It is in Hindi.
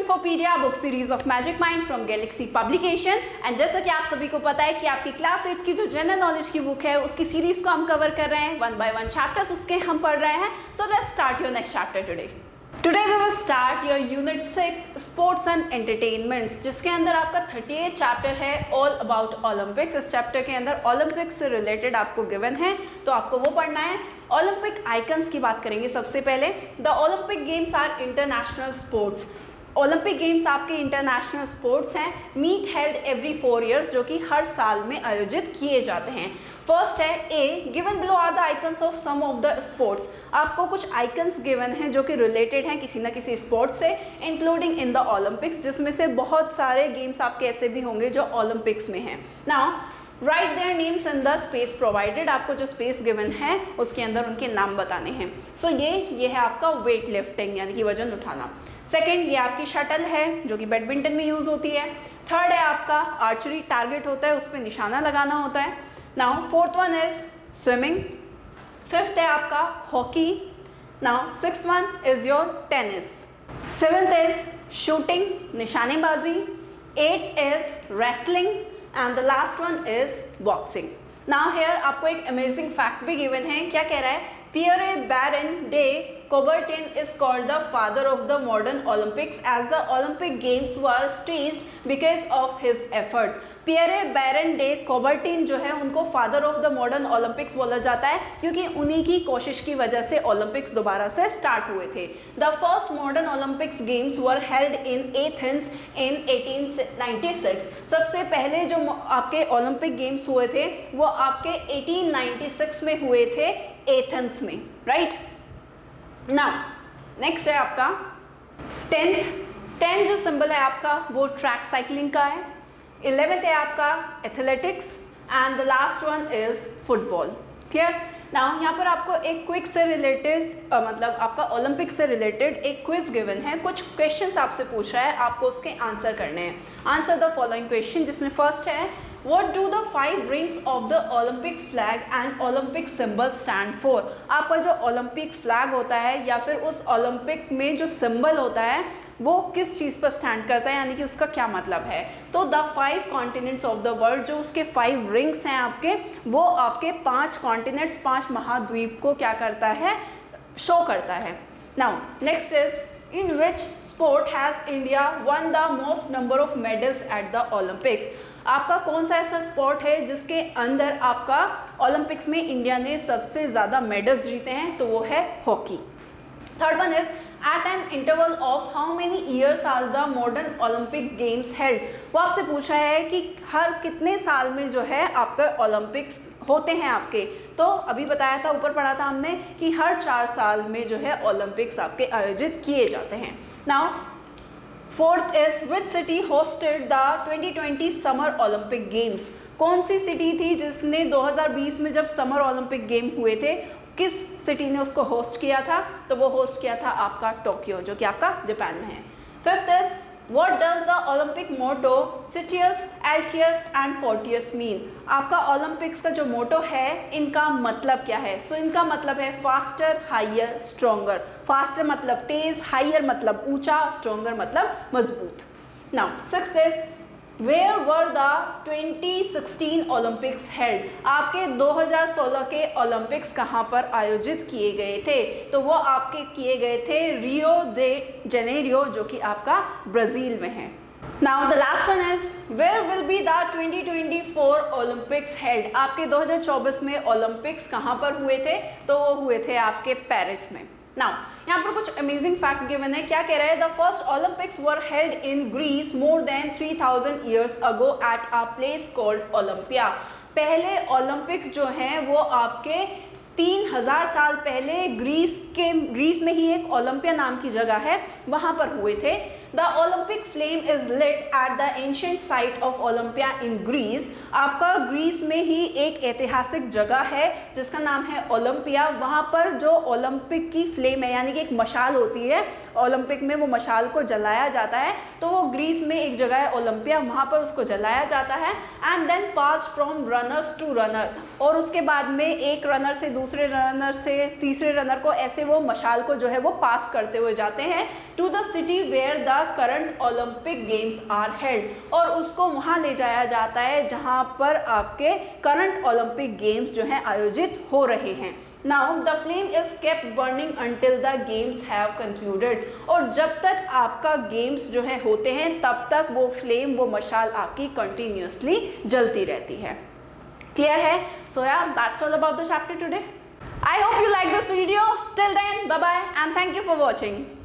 इन्फोपीडिया book series of magic mind from galaxy publication. And जैसा कि आप सभी को पता है कि आपकी क्लास 8 की जो जनरल नॉलेज की बुक है उसकी सीरीज को हम कवर कर रहे हैं, 1 by 1 चैप्टर्स उसके हम पढ़ रहे हैं। So let's start your next chapter today. Today we will start your unit 6 sports and entertainments, जिसके अंदर आपका 38 चैप्टर है ऑल अबाउट ओलंपिक्स। इस चैप्टर के अंदर ओलंपिक्स से रिलेटेड आपको गिवन है तो आपको वो पढ़ना है। ओलंपिक आइकन्स की बात करेंगे सबसे पहले। The Olympic games are international sports. Olympic games आपके इंटरनेशनल स्पोर्ट्स हैं। मीट हेल्ड एवरी 4 years, जो कि हर साल में आयोजित किए जाते हैं। फर्स्ट है A, given below are the icons of some of the sports. आपको कुछ आइकन्स गिवन हैं जो कि रिलेटेड हैं किसी ना किसी स्पोर्ट्स से, इंक्लूडिंग इन द ओलंपिक्स, जिसमें से बहुत सारे गेम्स आपके ऐसे भी होंगे जो ओलंपिक्स में हैं। Now right their names in the space provided. आपको जो स्पेस गिवन है उसके अंदर उनके नाम बताने हैं। सो ये है आपका वेट लिफ्टिंग यानी कि वजन उठाना। सेकेंड, ये आपकी शटल है जो कि बैडमिंटन में यूज होती है। थर्ड है आपका आर्चरी, टारगेट होता है, उस पर निशाना लगाना होता है। Now fourth one is swimming. Fifth है आपका hockey. Now sixth one is your tennis. Seventh is shooting, निशानेबाजी। Eight is wrestling and the last one is boxing. Now here आपको एक amazing fact भी given है। क्या कह रहा है? Pierre Baron de Coubertin is called the father of the modern Olympics as the Olympic Games were staged because of his efforts. Pierre baron de Coubertin जो है उनको father of the modern Olympics बोला जाता है क्योंकि उन्हीं की कोशिश की वजह से ओलंपिक्स दोबारा से स्टार्ट हुए थे। The first modern Olympics games were held in Athens in 1896। सबसे पहले जो आपके ओलंपिक गेम्स हुए थे वो आपके 1896 में हुए थे एथेंस में, राइट। नाउ नेक्स्ट है आपका 10th जो सिंबल है आपका वो ट्रैक साइकिलिंग का है। 11th है आपका athletics and the last one is football. Clear. Now यहाँ पर आपको एक क्विक से रिलेटेड मतलब आपका ओलंपिक से रिलेटेड एक क्विज गिवन है। कुछ क्वेश्चंस आपसे पूछ रहा है, आपको उसके आंसर करने हैं। आंसर द फॉलोइंग क्वेश्चन, जिसमें फर्स्ट है What do the 5 rings of the Olympic flag and Olympic symbol stand for? आपका जो ओलंपिक फ्लैग होता है या फिर उस ओलंपिक में जो सिंबल होता है वो किस चीज़ पर स्टैंड करता है, यानी कि उसका क्या मतलब है। तो the 5 continents of the world, जो उसके 5 रिंग्स हैं आपके, वो आपके 5 कॉन्टिनेंट्स 5 महाद्वीप को क्या करता है, शो करता है। Now next is in which sport has India one the most number of medals at the Olympics. आपका कौन सा ऐसा स्पोर्ट है जिसके अंदर आपका ओलंपिक्स में इंडिया ने सबसे ज़्यादा मेडल्स जीते हैं, तो वो है hockey. Third one is at an interval of how many years are the modern Olympic games held. वो आपसे पूछा है कि हर कितने साल में जो है आपका ओलंपिक्स होते हैं आपके। तो अभी बताया था, ऊपर पढ़ा था हमने कि हर 4 साल में जो है ओलंपिक्स आपके आयोजित किए जाते हैं। Now fourth is which city hosted the 2020 summer Olympic games. कौन सी सिटी थी जिसने 2020 में जब समर ओलंपिक गेम हुए थे, किस सिटी ने उसको होस्ट किया था, तो वो होस्ट किया था आपका टोक्यो, जो कि आपका जापान में है। Fifth is What does the Olympic motto Citius, Altius and Fortius mean? आपका ओलंपिक्स का जो मोटो है इनका मतलब क्या है। सो इनका मतलब है फास्टर, हाइयर, स्ट्रोंगर। फास्टर मतलब तेज, हाइयर मतलब ऊंचा, स्ट्रोंगर मतलब मजबूत। Now sixth is where were the 2016 Olympics held. आपके 2016 के ओलंपिक्स कहाँ पर आयोजित किए गए थे, तो वो आपके किए गए थे रियो दे जेनेरियो, जो कि आपका ब्राज़ील में है। Now the last one is where will be the 2024 Olympics held. आपके 2024 में ओलंपिक्स कहाँ पर हुए थे, तो वो हुए थे आपके पेरिस में। नाउ यहाँ पर कुछ अमेजिंग फैक्ट गिवन है। क्या कह रहा है? The first Olympics were held in Greece more than 3000 years ago at a place called Olympia. पहले ओलंपिक्स जो हैं वो आपके 3000 साल पहले ग्रीस में ही एक ओलंपिया नाम की जगह है, वहां पर हुए थे। The Olympic flame is lit at the ancient site of Olympia in Greece. आपका ग्रीस में ही एक ऐतिहासिक जगह है जिसका नाम है ओलंपिया। वहां पर जो ओलंपिक की फ्लेम है, यानी कि एक मशाल होती है ओलंपिक में, वो मशाल को जलाया जाता है। तो वो ग्रीस में एक जगह है ओलंपिया, वहां पर उसको जलाया जाता है। And then pass from runners to runner, और उसके बाद में एक रनर से दूसरे दूसरे रनर से तीसरे रनर को, ऐसे वो मशाल को जो है वो पास करते हुए जाते हैं to the city where the current Olympic games are held, और उसको वहाँ ले जाया जाता है जहाँ पर आपके करंट ओलंपिक गेम्स जो हैं आयोजित हो रहे हैं। Now the flame is kept burning until the games have concluded, और जब तक आपका गेम्स जो है होते हैं तब तक वो फ्लेम, वो मशाल आपकी कंटिन्यूसली जलती रहती है। क्लियर है? So yeah that's all about the chapter today. I hope you like this video. Till then bye bye and thank you for watching.